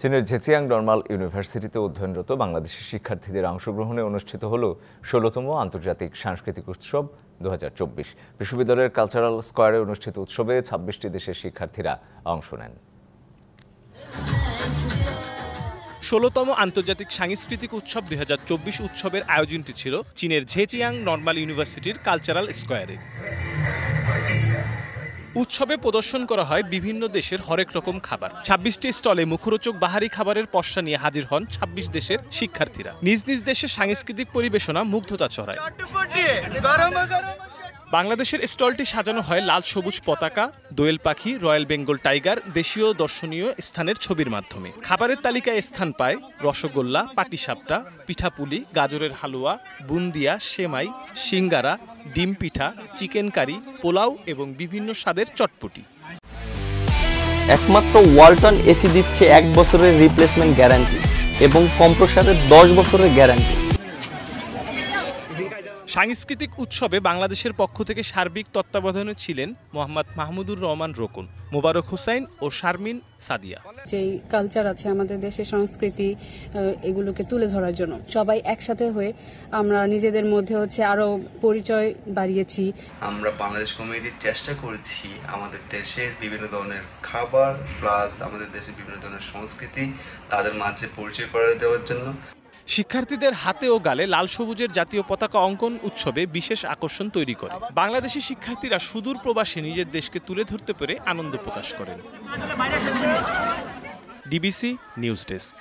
চীনের ঝেচিয়াং নরমাল ইউনিভার্সিটিতে অধ্যয়নরত বাংলাদেশি শিক্ষার্থীদের অংশগ্রহণে অনুষ্ঠিত হল ১৬তম আন্তর্জাতিক সাংস্কৃতিক উৎসব ২০২৪। বিশ্ববিদ্যালয়ের কালচারাল স্কয়ারে অনুষ্ঠিত উৎসবে ২৬টি দেশের শিক্ষার্থীরা অংশ নেন। ১৬তম আন্তর্জাতিক সাংস্কৃতিক উৎসব ২০২৪ উৎসবের আয়োজনটি ছিল চীনের ঝেচিয়াং নরমাল ইউনিভার্সিটির কালচারাল স্কয়ারে। উৎসবে প্রদর্শন করা হয় বিভিন্ন দেশের হরেক রকম খাবার। ২৬টি স্টলে মুখরোচক বাহারি খাবারের পসরা নিয়ে হাজির হন ২৬ দেশের শিক্ষার্থীরা। নিজ নিজ দেশের সাংস্কৃতিক পরিবেশনা মুগ্ধতা ছড়ায়। বাংলাদেশের স্টলটি সাজানো হয় লাল সবুজ পতাকা, দোয়েল পাখি, রয়্যাল বেঙ্গল টাইগার, দেশীয় দর্শনীয় স্থানের ছবির মাধ্যমে। খাবারের তালিকায় স্থান পায় রসগোল্লা, পাটিসাপটা, পিঠাপুলি, গাজরের হালুয়া, বুন্দিয়া, সেমাই, সিঙ্গারা, ডিম পিঠা, চিকেন কারি, পোলাও এবং বিভিন্ন স্বাদের চটপটি। একমাত্র ওয়ালটন এসি দিচ্ছে ১ বছরের রিপ্লেসমেন্ট গ্যারান্টি এবং কম্প্রেসারের ১০ বছরের গ্যারান্টি। সাংস্কৃতিক উৎসবে বাংলাদেশের পক্ষ থেকে সার্বিক তত্ত্বাবধানে ছিলেন মোহাম্মদ মাহমুদুর রহমান রোকন, মোবারক হোসাইন ও শারমিন সাদিয়া। যেই কালচার আছে আমাদের দেশের সংস্কৃতি, এগুলোকে তুলে ধরার জন্য সবাই একসাথে হয়ে আমরা নিজেদের মধ্যে আরো পরিচয় বাড়িয়েছি। আমরা বাংলাদেশ কমিউনিটির চেষ্টা করেছি আমাদের দেশের বিভিন্ন ধরনের খাবার প্লাস আমাদের দেশের বিভিন্ন ধরনের সংস্কৃতি তাদের মাঝে পরিচয় করে দেওয়ার জন্য। শিক্ষার্থীদের হাতে ও গালে লাল সবুজের জাতীয় পতাকা অঙ্কন উৎসবে বিশেষ আকর্ষণ তৈরি করে। বাংলাদেশি শিক্ষার্থীরা সুদূর প্রবাসে নিজের দেশকে তুলে ধরতে পেরে আনন্দ প্রকাশ করেন। DBC news desk.